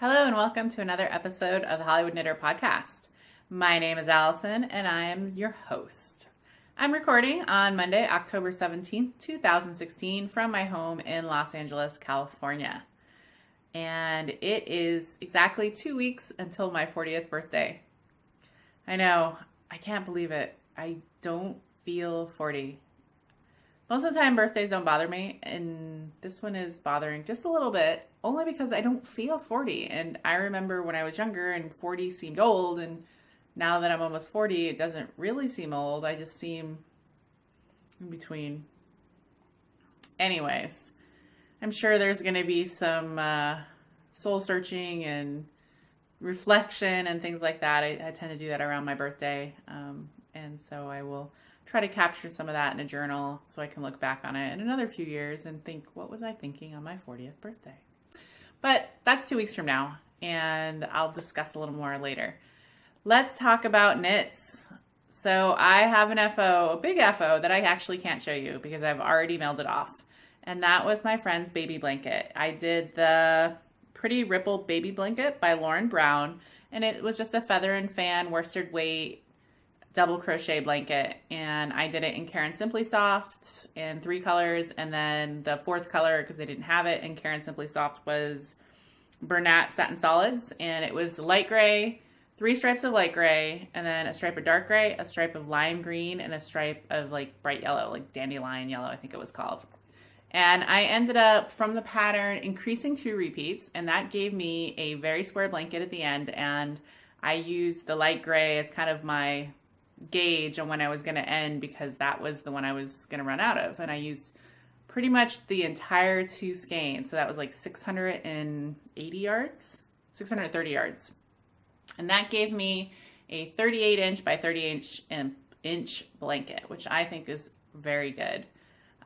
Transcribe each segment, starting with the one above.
Hello and welcome to another episode of the Hollywood Knitter Podcast. My name is Allison and I am your host. I'm recording on Monday, October 17th, 2016 from my home in Los Angeles, California. And it is exactly 2 weeks until my 40th birthday. I know, I can't believe it. I don't feel 40. Most of the time birthdays don't bother me, and this one is bothering just a little bit, only because I don't feel 40. And I remember when I was younger and 40 seemed old, and now that I'm almost 40, it doesn't really seem old. I just seem in between. Anyways, I'm sure there's going to be some soul searching and reflection and things like that. I tend to do that around my birthday, and so I will try to capture some of that in a journal so I can look back on it in another few years and think, what was I thinking on my 40th birthday? But that's 2 weeks from now, and I'll discuss a little more later. Let's talk about knits. So I have an FO, a big FO that I actually can't show you because I've already mailed it off. And that was my friend's baby blanket. I did the Pretty Ripple Baby Blanket by Lauren Brown, and it was just a feather and fan worsted weight double crochet blanket, and I did it in Karen Simply Soft in 3 colors, and then the 4th color, because they didn't have it in Karen Simply Soft, was Bernat Satin Solids, and it was light gray, 3 stripes of light gray, and then a stripe of dark gray, a stripe of lime green, and a stripe of like bright yellow, like dandelion yellow, I think it was called. And I ended up, from the pattern, increasing 2 repeats, and that gave me a very square blanket at the end, and I used the light gray as kind of my gauge on when I was going to end, because that was the one I was going to run out of. And I used pretty much the entire 2 skeins. So that was like 680 yards, 630 yards. And that gave me a 38 inch by 30 inch blanket, which I think is very good.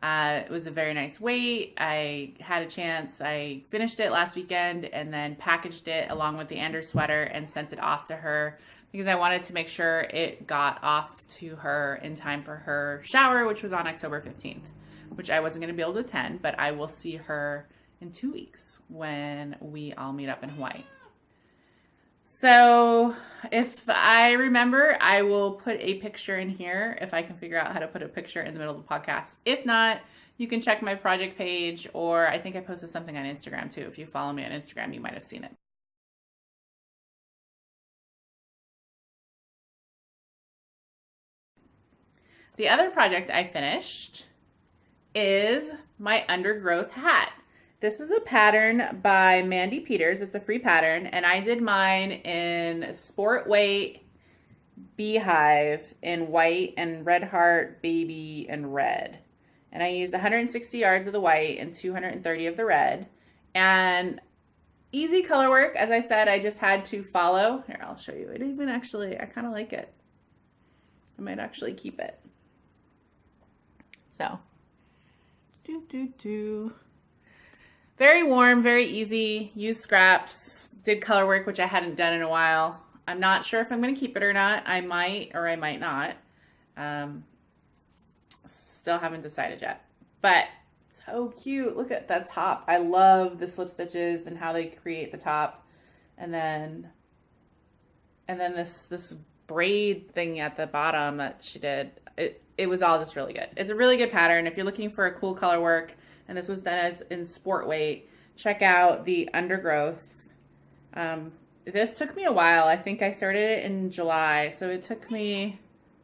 It was a very nice weight. I had a chance. I finished it last weekend and then packaged it along with the Anders sweater and sent it off to her because I wanted to make sure it got off to her in time for her shower, which was on October 15th, which I wasn't going to be able to attend, but I will see her in 2 weeks when we all meet up in Hawaii. So if I remember, I will put a picture in here if I can figure out how to put a picture in the middle of the podcast. If not, you can check my project page, or I think I posted something on Instagram too. If you follow me on Instagram, you might have seen it. The other project I finished is my undergrowth hat. This is a pattern by Mandy Peters. It's a free pattern, and I did mine in Sport Weight Beehive in white and Red Heart Baby in red. And I used 160 yards of the white and 230 of the red. And easy color work. As I said, I just had to follow. Here, I'll show you. It even actually, I kind of like it. I might actually keep it. So, very warm, very easy, used scraps, did color work, which I hadn't done in a while. I'm not sure if I'm going to keep it or not. I might or I might not. Still haven't decided yet. But so cute. Look at that top. I love the slip stitches and how they create the top. And then this braid thing at the bottom that she did. It was all just really good. It's a really good pattern. If you're looking for a cool color work, and this was done as in Sport Weight, check out the Undergrowth. This took me a while. I think I started it in July, so it took me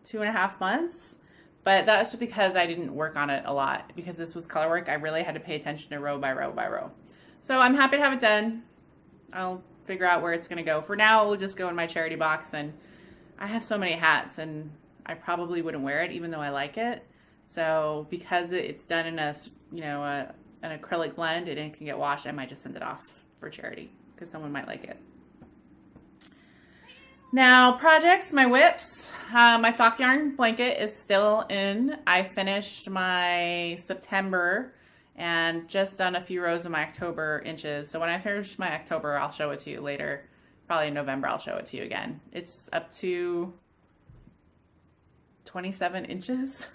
2.5 months, but that's just because I didn't work on it a lot. Because this was color work, I really had to pay attention to row by row by row. So I'm happy to have it done. I'll figure out where it's gonna go. For now, it will just go in my charity box, and I have so many hats, and I probably wouldn't wear it even though I like it. So because it's done in a, an acrylic blend and it can get washed, I might just send it off for charity because someone might like it. Now projects, my whips, my sock yarn blanket is still in. I finished my September and just done a few rows of my October inches. So when I finish my October, I'll show it to you later. Probably in November, I'll show it to you again. It's up to 27 inches.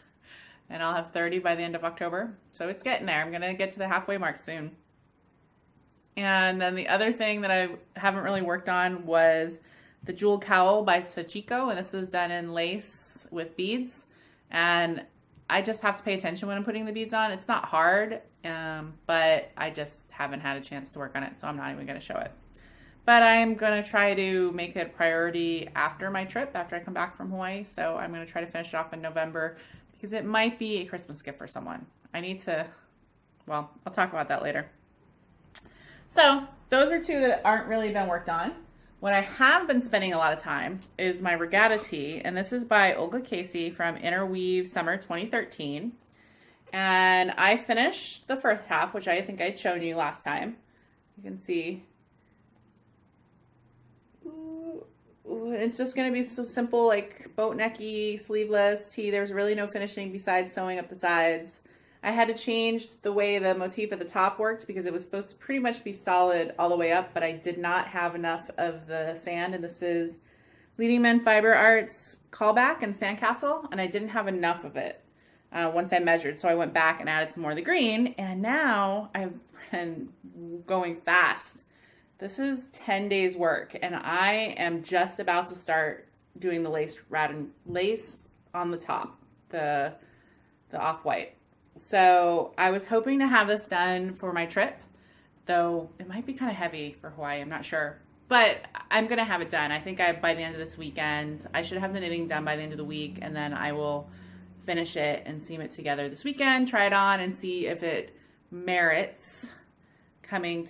And I'll have 30 by the end of October. So it's getting there. I'm going to get to the halfway mark soon. And then the other thing that I haven't really worked on was the Jewel Cowl by Sachiko, and this is done in lace with beads. And I just have to pay attention when I'm putting the beads on. It's not hard, but I just haven't had a chance to work on it, so I'm not even going to show it. But I'm going to try to make it a priority after my trip, after I come back from Hawaii. So I'm going to try to finish it off in November because it might be a Christmas gift for someone. I need to, well, I'll talk about that later. So those are two that aren't really been worked on. What I have been spending a lot of time is my regatta tee, and this is by Olga Casey from Interweave Summer 2013. And I finished the first half, which I think I'd shown you last time. You can see. Ooh, it's just going to be so simple, like boat necky, sleeveless tee. There's really no finishing besides sewing up the sides. I had to change the way the motif at the top worked because it was supposed to pretty much be solid all the way up, but I did not have enough of the sand, and this is Leading Men Fiber Arts Callback and Sandcastle, and I didn't have enough of it once I measured, so I went back and added some more of the green, and now I've been going fast. This is 10 days work, and I am just about to start doing the lace on the top, the off-white. So I was hoping to have this done for my trip, though it might be kind of heavy for Hawaii, I'm not sure. But I'm going to have it done. I think by the end of this weekend, I should have the knitting done by the end of the week, and then I will finish it and seam it together this weekend, try it on, and see if it merits coming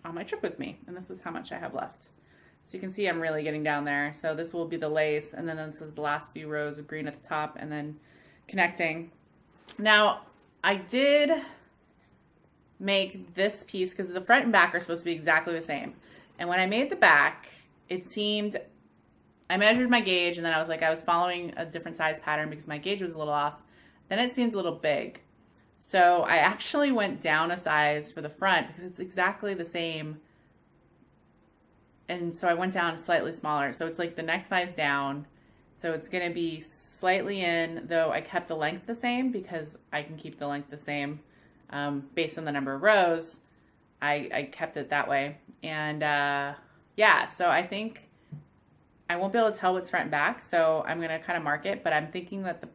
on my trip with me. And this is how much I have left. So you can see I'm really getting down there. So this will be the lace, and then this is the last few rows of green at the top, and then connecting. Now, I did make this piece because the front and back are supposed to be exactly the same. And when I made the back, it seemed, I measured my gauge, and then I was following a different size pattern because my gauge was a little off. Then it seemed a little big. So I actually went down a size for the front because it's exactly the same. And so I went down slightly smaller. So it's like the next size down. So it's going to be slightly in, though I kept the length the same because I can keep the length the same based on the number of rows. I kept it that way. And yeah, so I think I won't be able to tell what's front and back, so I'm going to kind of mark it, but I'm thinking that the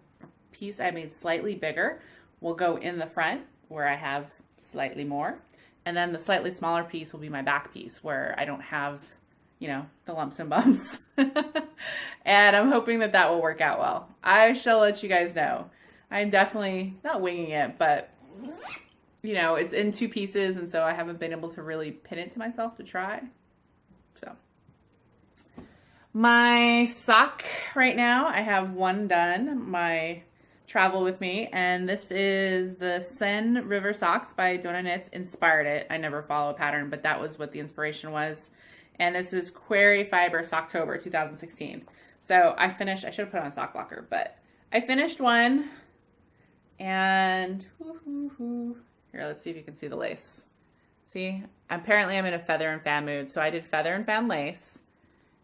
piece I made slightly bigger will go in the front where I have slightly more, and then the slightly smaller piece will be my back piece where I don't have, you know, the lumps and bumps. And I'm hoping that that will work out well. I shall let you guys know. I'm definitely not winging it, but you know, it's in two pieces, and so I haven't been able to really pin it to myself to try. So my sock right now, I have one done, my travel with me, and this is the Seine River socks by Donna Knits. Inspired it. I never follow a pattern, but that was what the inspiration was. And this is Query Fiber Socktober 2016. So I finished, I should have put on a sock blocker, but I finished one, and here, let's see if you can see the lace. See, apparently I'm in a feather and fan mood. So I did feather and fan lace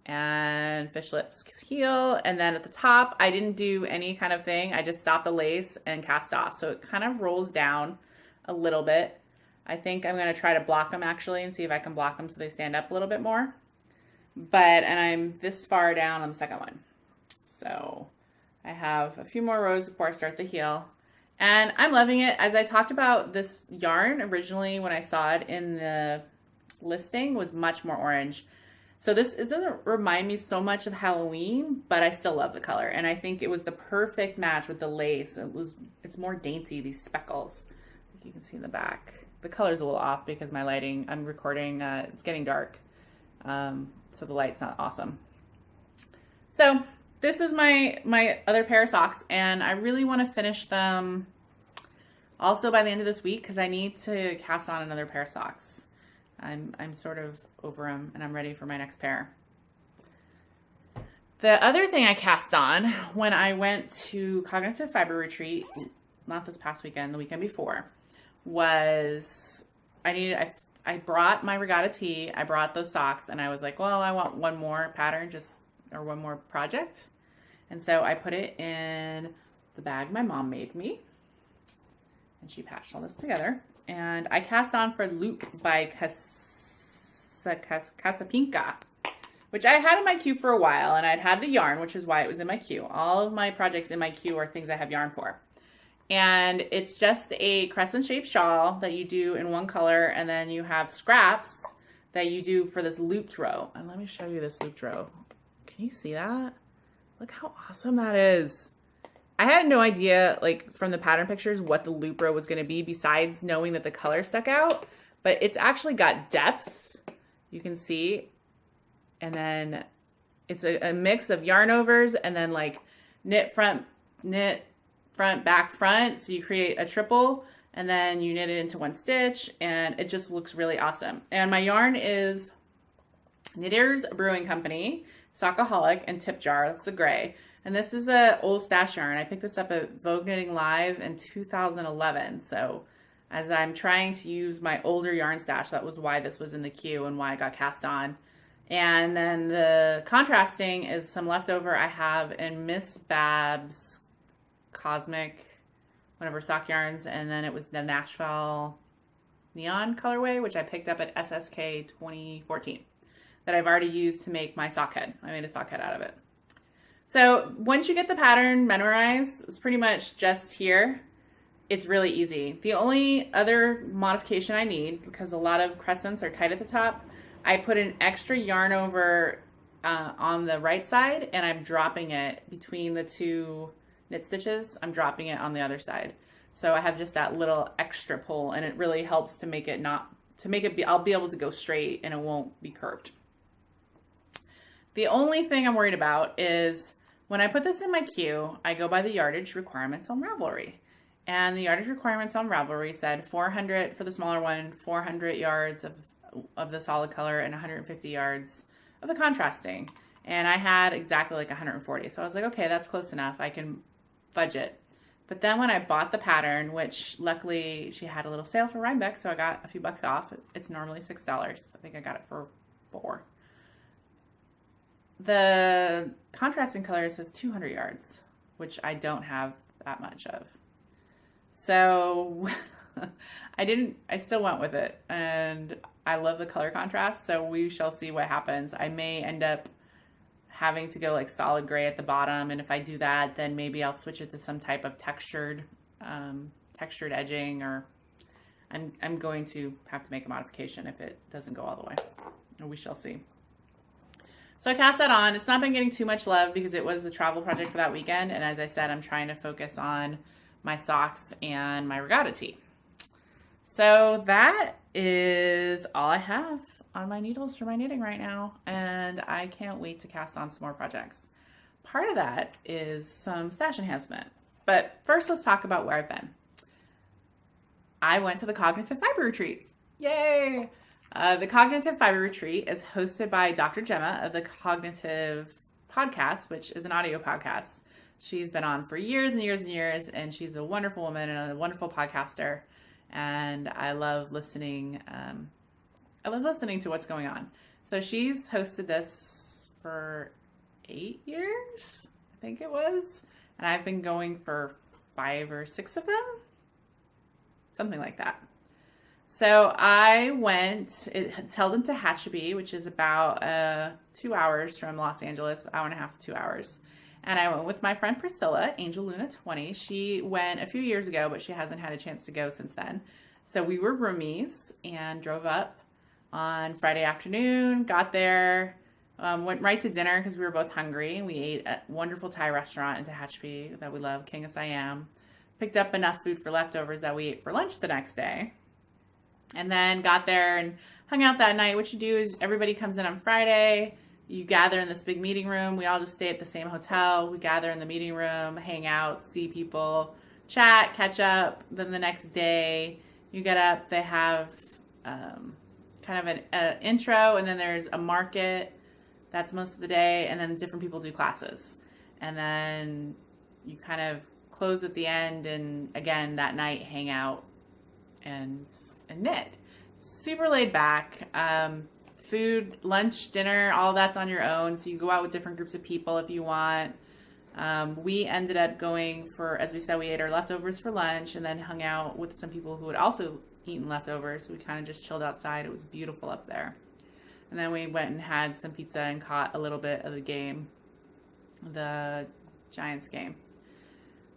and fish lips heel. And then at the top, I didn't do any kind of thing. I just stopped the lace and cast off. So it kind of rolls down a little bit. I think I'm going to try to block them actually and see if I can block them so they stand up a little bit more. And I'm this far down on the second one. So I have a few more rows before I start the heel. And I'm loving it. As I talked about, this yarn originally when I saw it in the listing was much more orange. So it doesn't remind me so much of Halloween, but I still love the color. And I think it was the perfect match with the lace. It's more dainty, these speckles. You can see in the back. The color's a little off because my lighting, I'm recording, it's getting dark. So the light's not awesome. So this is my other pair of socks, and I really want to finish them also by the end of this week because I need to cast on another pair of socks. I'm sort of over them, and I'm ready for my next pair. The other thing I cast on when I went to Cognitive Fiber Retreat, not this past weekend, the weekend before, was I brought my regatta tee, I brought those socks, and I was like, well, I want one more pattern, or one more project. And so I put it in the bag my mom made me, and she patched all this together. And I cast on for Loop by Casapinka, which I had in my queue for a while, and I'd had the yarn, which is why it was in my queue. All of my projects in my queue are things I have yarn for. And it's just a crescent-shaped shawl that you do in one color, and then you have scraps that you do for this looped row. And let me show you this looped row. Can you see that? Look how awesome that is. I had no idea, like, from the pattern pictures what the loop row was going to be besides knowing that the color stuck out, but it's actually got depth, you can see, and then it's a mix of yarn overs and then like knit front, back, front, so you create a triple and then you knit it into one stitch, and it just looks really awesome. And my yarn is Knitter's Brewing Company, Sockaholic, and Tip Jar. That's the gray. And this is a old stash yarn. I picked this up at Vogue Knitting Live in 2011. So as I'm trying to use my older yarn stash, that was why this was in the queue and why I got cast on. And then the contrasting is some leftover I have in Miss Babs Cosmic, one of her sock yarns. And then it was the Nashville Neon colorway, which I picked up at SSK 2014, that I've already used to make my sock head. I made a sock head out of it. So once you get the pattern memorized, it's pretty much just here. It's really easy. The only other modification I need, because a lot of crescents are tight at the top, I put an extra yarn over on the right side, and I'm dropping it between the two knit stitches. I'm dropping it on the other side. So I have just that little extra pull, and it really helps to make it I'll be able to go straight and it won't be curved. The only thing I'm worried about is when I put this in my queue, I go by the yardage requirements on Ravelry. And the yardage requirements on Ravelry said 400 for the smaller one, 400 yards of the solid color, and 150 yards of the contrasting. And I had exactly like 140. So I was like, okay, that's close enough. I can budget. But then when I bought the pattern, which luckily she had a little sale for Rhinebeck, so I got a few bucks off. It's normally $6. I think I got it for $4. The contrasting color says 200 yards, which I don't have that much of. So I still went with it, and I love the color contrast, so we shall see what happens. I may end up having to go like solid gray at the bottom, and if I do that, then maybe I'll switch it to some type of textured edging, or I'm going to have to make a modification if it doesn't go all the way. We shall see. So I cast that on. It's not been getting too much love because it was the travel project for that weekend. And as I said, I'm trying to focus on my socks and my regatta tee. So that is all I have on my needles for my knitting right now. And I can't wait to cast on some more projects. Part of that is some stash enhancement. But first, let's talk about where I've been. I went to the Cognitive Fiber Retreat. Yay! The Cognitive Fiber Retreat is hosted by Dr. Gemma of the Cognitive Podcast, which is an audio podcast. She's been on for years and years and years, and she's a wonderful woman and a wonderful podcaster. And I love listening. To what's going on. So she's hosted this for 8 years, I think it was, and I've been going for 5 or 6 of them, something like that. So I went, it's held in Tehachapi, which is about 2 hours from Los Angeles, hour and a half to 2 hours. And I went with my friend Priscilla, Angel Luna 20. She went a few years ago, but she hasn't had a chance to go since then. So we were roomies and drove up on Friday afternoon, got there, went right to dinner because we were both hungry. We ate at a wonderful Thai restaurant in Tehachapi that we love, King of Siam. Picked up enough food for leftovers that we ate for lunch the next day. And then got there and hung out that night. What you do is everybody comes in on Friday. You gather in this big meeting room. We all just stay at the same hotel. We gather in the meeting room, hang out, see people, chat, catch up. Then the next day, you get up. They have kind of an intro, and then there's a market. That's most of the day. And then different people do classes. And then you kind of close at the end, and again, that night, hang out and knit. Super laid back. Food, lunch, dinner, all that's on your own. So you go out with different groups of people if you want. We ended up going for, as we said, we ate our leftovers for lunch and then hung out with some people who had also eaten leftovers. So we kind of just chilled outside. It was beautiful up there. And then we went and had some pizza and caught a little bit of the game, the Giants game.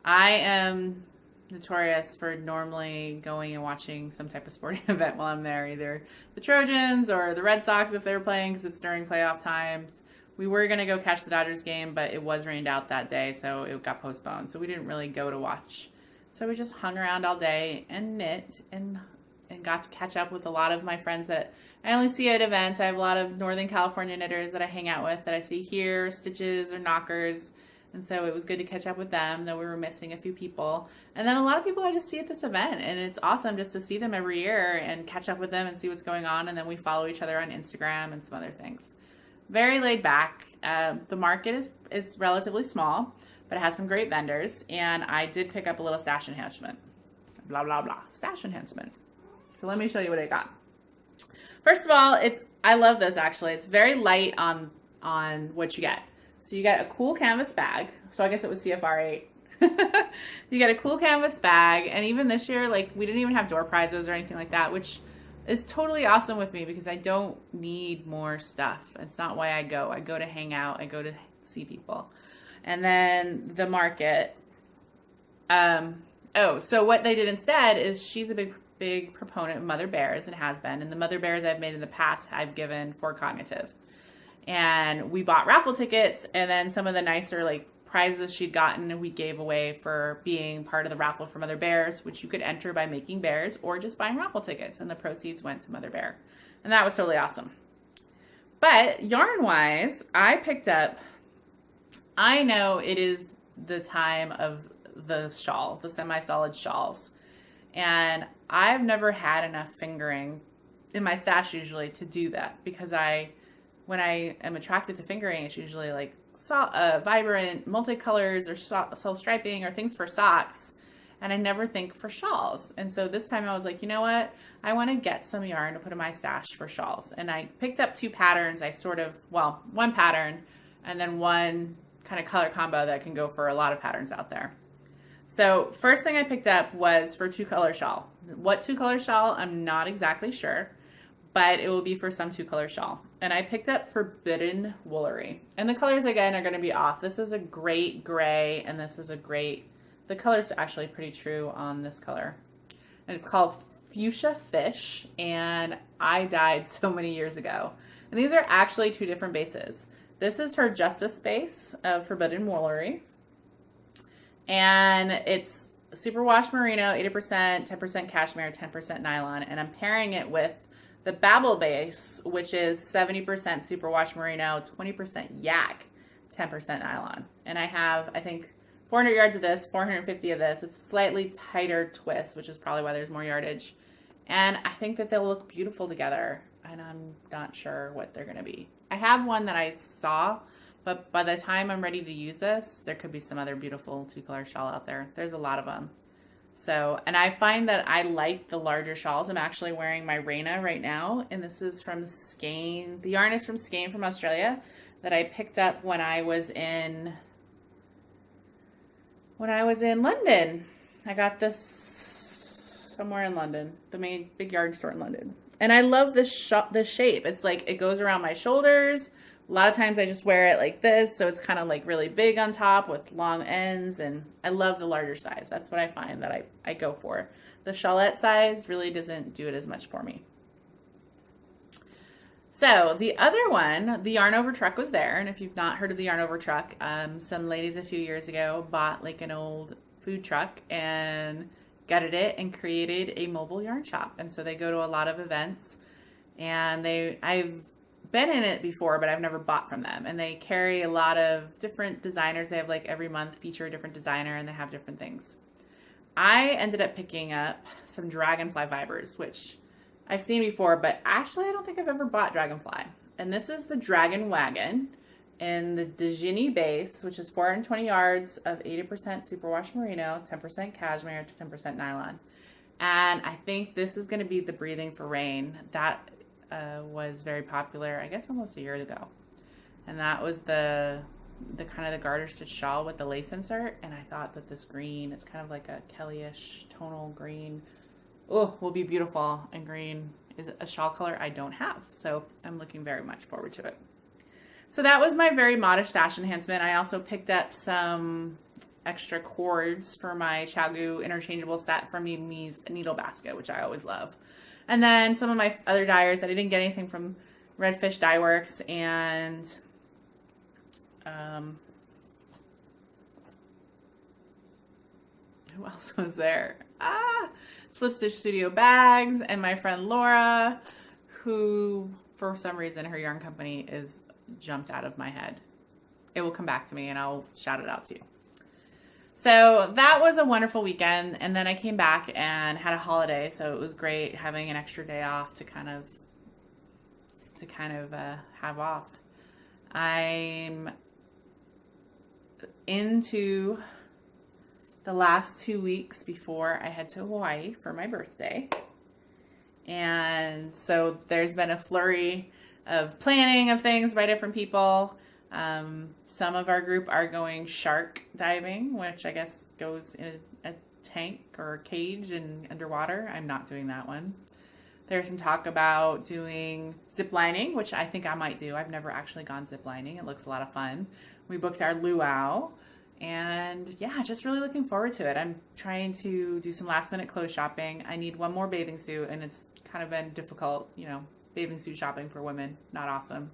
I am notorious for normally going and watching some type of sporting event while I'm there, either the Trojans or the Red Sox if they're playing, because it's during playoff times. We were going to go catch the Dodgers game, but it was rained out that day, so it got postponed. So we didn't really go to watch. So we just hung around all day and knit and got to catch up with a lot of my friends that I only see at events. I have a lot of Northern California knitters that I hang out with that I see here, Stitches or Knockers. And so it was good to catch up with them, though we were missing a few people. And then a lot of people I just see at this event, and it's awesome just to see them every year and catch up with them and see what's going on. And then we follow each other on Instagram and some other things. Very laid back. The market is relatively small, but it has some great vendors. And I did pick up a little stash enhancement. Blah, blah, blah. Stash enhancement. So let me show you what I got. First of all, I love this actually. It's very light on what you get. So you get a cool canvas bag. So I guess it was CFR 8. You get a cool canvas bag. And even this year, like, we didn't even have door prizes or anything like that, which is totally awesome with me because I don't need more stuff. It's not why I go. I go to hang out. I go to see people. And then the market. So what they did instead is she's a big proponent of Mother Bears and has been. And the Mother Bears I've made in the past, I've given for Cognitive. And we bought raffle tickets, and then some of the nicer like prizes she'd gotten we gave away for being part of the raffle for Mother Bears, which you could enter by making bears or just buying raffle tickets, and the proceeds went to Mother Bear. And that was totally awesome. But yarn-wise, I picked up, I know it is the time of the shawl, the semi-solid shawls. And I've never had enough fingering in my stash usually to do that because when I am attracted to fingering, it's usually like vibrant multicolors or soul striping or things for socks. And I never think for shawls. And so this time I was like, you know what? I want to get some yarn to put in my stash for shawls. And I picked up two patterns. One pattern and then one kind of color combo that can go for a lot of patterns out there. So first thing I picked up was for 2-color shawl. What 2-color shawl? I'm not exactly sure, but it will be for some 2-color shawl. And I picked up Forbidden Woolery. And the colors, again, are going to be off. This is a great gray, and this is a great, the color's actually pretty true on this color. And it's called Fuchsia Fish, and I dyed so many years ago. And these are actually 2 different bases. This is her Justice base of Forbidden Woolery. And it's superwash merino, 80%, 10% cashmere, 10% nylon. And I'm pairing it with the Babel base, which is 70% superwash merino, 20% yak, 10% nylon. And I have, I think, 400 yards of this, 450 of this. It's a slightly tighter twist, which is probably why there's more yardage. And I think that they'll look beautiful together. And I'm not sure what they're going to be. I have one that I saw, but by the time I'm ready to use this, there could be some other beautiful 2-color shawl out there. There's a lot of them. So, and I find that I like the larger shawls. I'm actually wearing my Reina right now, and this is from Skein. The yarn is from Skein from Australia that I picked up when I was in London. I got this somewhere in London, the main big yarn store in London. And I love this shape. It's like it goes around my shoulders. A lot of times I just wear it like this, so it's kind of like really big on top with long ends, and I love the larger size. That's what I find that I go for. The shawlette size really doesn't do it as much for me. So the other one, the Yarn Over Truck was there, and if you've not heard of the Yarn Over Truck, some ladies a few years ago bought like an old food truck and gutted it and created a mobile yarn shop. And so they go to a lot of events, and I've been in it before, but I've never bought from them. And they carry a lot of different designers. They have like every month feature a different designer, and they have different things. I ended up picking up some Dragonfly fibers, which I've seen before, but actually I don't think I've ever bought Dragonfly. And this is the Dragon Wagon in the Dejini base, which is 420 yards of 80% superwash merino, 10% cashmere, 10% nylon. And I think this is going to be the Breathing for Rain. That was very popular, I guess almost a year ago. And that was the the kind of the garter stitch shawl with the lace insert, and I thought that this green, it's kind of like a Kellyish tonal green, will be beautiful, and green is a shawl color I don't have, so I'm looking very much forward to it. So that was my very modest stash enhancement. I also picked up some extra cords for my ChiaoGoo interchangeable set from Mimi's needle basket, which I always love. And then some of my other dyers. I didn't get anything from Redfish Dye Works, and who else was there? Slip Stitch Studio bags, and my friend Laura, who for some reason her yarn company is jumped out of my head. It will come back to me and I'll shout it out to you. So that was a wonderful weekend, and then I came back and had a holiday, so it was great having an extra day off to kind of have off. I'm into the last 2 weeks before I head to Hawaii for my birthday, and so there's been a flurry of planning of things by different people. Some of our group are going shark diving, which I guess goes in a tank or a cage and underwater. I'm not doing that one. There's some talk about doing zip lining, which I think I might do. I've never actually gone zip lining. It looks a lot of fun. We booked our luau, and yeah, just really looking forward to it. I'm trying to do some last minute clothes shopping. I need one more bathing suit, and it's kind of been difficult, you know, bathing suit shopping for women. Not awesome.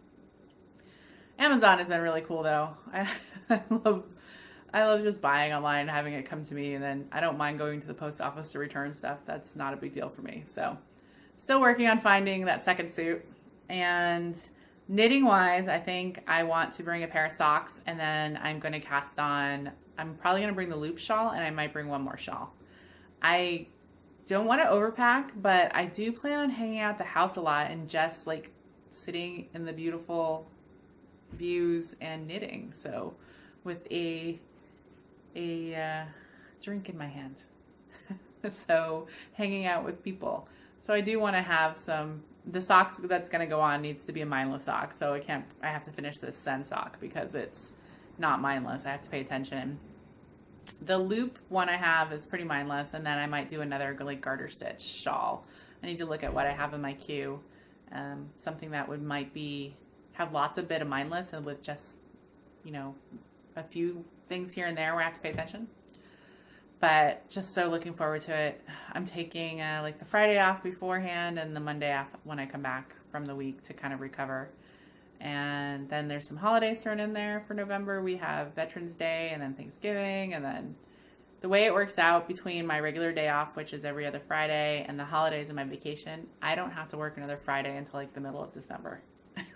Amazon has been really cool though. I love just buying online and having it come to me, and then I don't mind going to the post office to return stuff. That's not a big deal for me. So still working on finding that second suit. And knitting wise, I think I want to bring a pair of socks, and then I'm going to cast on, I'm probably going to bring the loop shawl, and I might bring one more shawl. I don't want to overpack, but I do plan on hanging out the house a lot and just like sitting in the beautiful views and knitting. So with a drink in my hand. So hanging out with people. So I do want to have the socks that's going to go on needs to be a mindless sock. So I have to finish this Sen sock because it's not mindless. I have to pay attention. The loop one I have is pretty mindless, and then I might do another like garter stitch shawl. I need to look at what I have in my queue. Something that might have lots of bit of mindless and with just, you know, a few things here and there where I have to pay attention. But just so looking forward to it. I'm taking like the Friday off beforehand and the Monday off when I come back from the week to kind of recover. And then there's some holidays thrown in there for November. We have Veterans Day and then Thanksgiving, and then the way it works out between my regular day off, which is every other Friday, and the holidays and my vacation, I don't have to work another Friday until like the middle of December.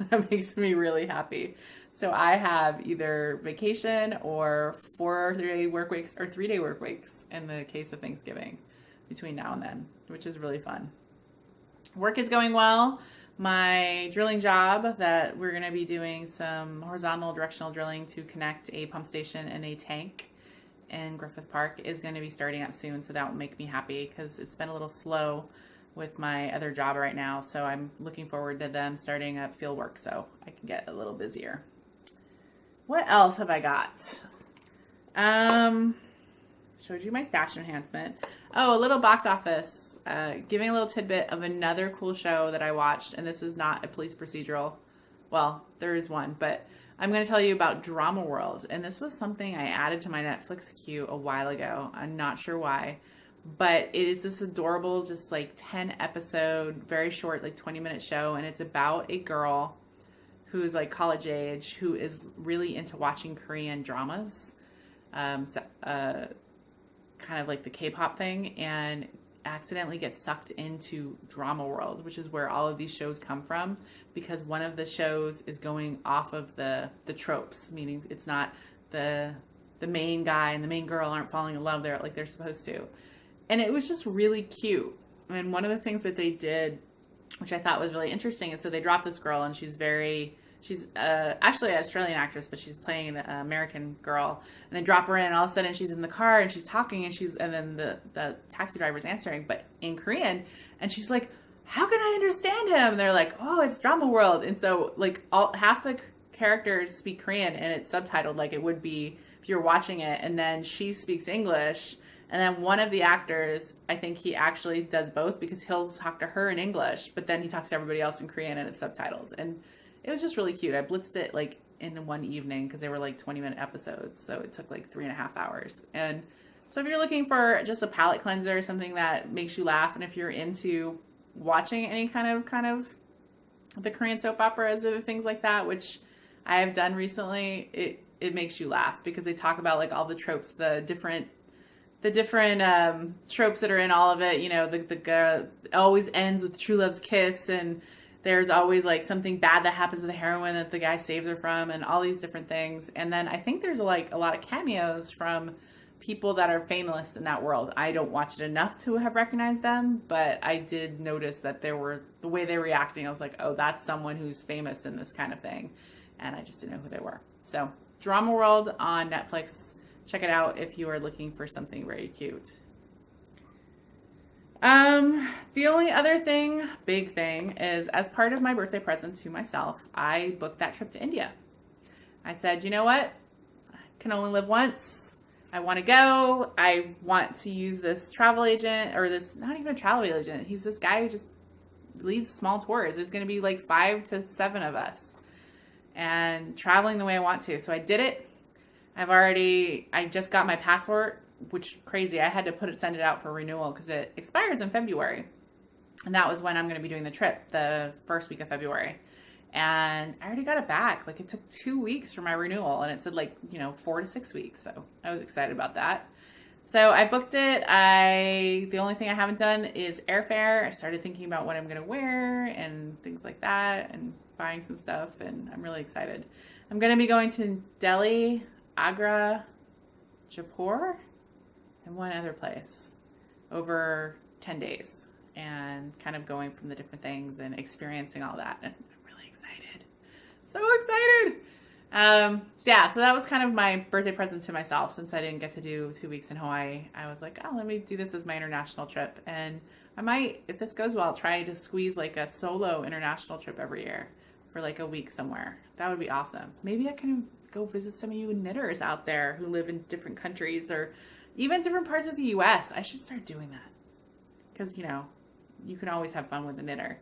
That makes me really happy. So I have either vacation or 4-day work weeks or 3-day work weeks in the case of Thanksgiving between now and then, which is really fun. Work is going well. My drilling job that we're going to be doing some horizontal directional drilling to connect a pump station and a tank in Griffith Park is going to be starting up soon. So that will make me happy because it's been a little slow with my other job right now. So I'm looking forward to them starting up field work so I can get a little busier. What else have I got? Showed you my stash enhancement. Oh, a little box office. Giving a little tidbit of another cool show that I watched, and this is not a police procedural. Well, there is one, but I'm going to tell you about Dramaworld, and this was something I added to my Netflix queue a while ago. I'm not sure why, but it is this adorable, just like 10 episode, very short, like 20-minute show, and it's about a girl who's like college age who is really into watching Korean dramas, kind of like the K-pop thing, and accidentally gets sucked into Dramaworld, which is where all of these shows come from, because one of the shows is going off of the tropes, meaning it's not the main guy and the main girl aren't falling in love there like they're supposed to. And it was just really cute. And one of the things that they did, which I thought was really interesting, is so they dropped this girl, and she's actually an Australian actress, but she's playing an American girl, and they drop her in, and all of a sudden she's in the car and she's talking, and then the taxi driver's answering, but in Korean, and she's like, how can I understand him? And they're like, oh, it's Dramaworld. And so like half the characters speak Korean and it's subtitled like it would be if you're watching it, and then she speaks English, and then one of the actors, I think he actually does both because he'll talk to her in English, but then he talks to everybody else in Korean and it's subtitles. And it was just really cute. I blitzed it like in one evening because they were like 20-minute episodes, so it took like 3.5 hours. And so if you're looking for just a palate cleanser, something that makes you laugh, and if you're into watching any kind of the Korean soap operas or things like that, which I have done recently, it makes you laugh because they talk about like all the tropes, the different tropes that are in all of it. You know, the always ends with true love's kiss, and there's always like something bad that happens to the heroine that the guy saves her from, and all these different things. And then I think there's like a lot of cameos from people that are famous in that world. I don't watch it enough to have recognized them, but I did notice that the way they were reacting, I was like, oh, that's someone who's famous in this kind of thing. And I just didn't know who they were. So Dramaworld on Netflix. Check it out if you are looking for something very cute. The only other big thing is, as part of my birthday present to myself, I booked that trip to India. I said, you know what? I can only live once. I want to go. I want to use this travel agent, or this, not even a travel agent. He's this guy who just leads small tours. There's going to be like 5 to 7 of us and traveling the way I want to. So I did it. I just got my passport, which crazy. I had to send it out for renewal because it expires in February. And that was when I'm going to be doing the trip, the first week of February. And I already got it back. Like, it took 2 weeks for my renewal, and it said 4 to 6 weeks. So I was excited about that. So I booked it. The only thing I haven't done is airfare. I started thinking about what I'm going to wear and things like that, and buying some stuff, and I'm really excited. I'm going to be going to Delhi, Agra, Jaipur, and one other place over 10 days, and kind of going from the different things and experiencing all that. And I'm really excited. So excited. So that was kind of my birthday present to myself, since I didn't get to do 2 weeks in Hawaii. I was like, oh, let me do this as my international trip. And I might, if this goes well, try to squeeze like a solo international trip every year for like a week somewhere. That would be awesome. Maybe I can go visit some of you knitters out there who live in different countries or even different parts of the US. I should start doing that because, you can always have fun with a knitter.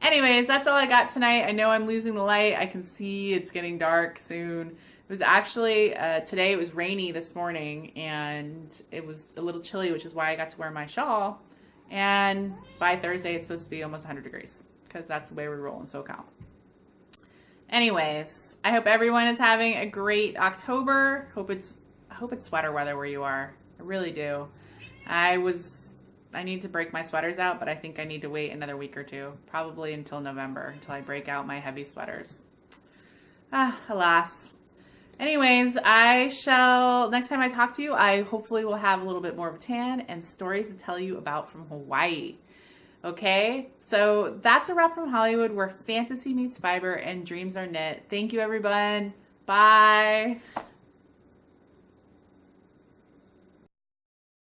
Anyways, that's all I got tonight. I know I'm losing the light. I can see it's getting dark soon. It was actually, today it was rainy this morning, and it was a little chilly, which is why I got to wear my shawl. And by Thursday, it's supposed to be almost 100 degrees because that's the way we roll in SoCal. Anyways, I hope everyone is having a great October. I hope it's sweater weather where you are. I really do. I need to break my sweaters out, but I think I need to wait another week or two, probably until November, until I break out my heavy sweaters. Alas. Anyways, next time I talk to you, I hopefully will have a little bit more of a tan and stories to tell you about from Hawaii. Okay? So that's a wrap from Hollywood, where fantasy meets fiber and dreams are knit. Thank you, everyone. Bye.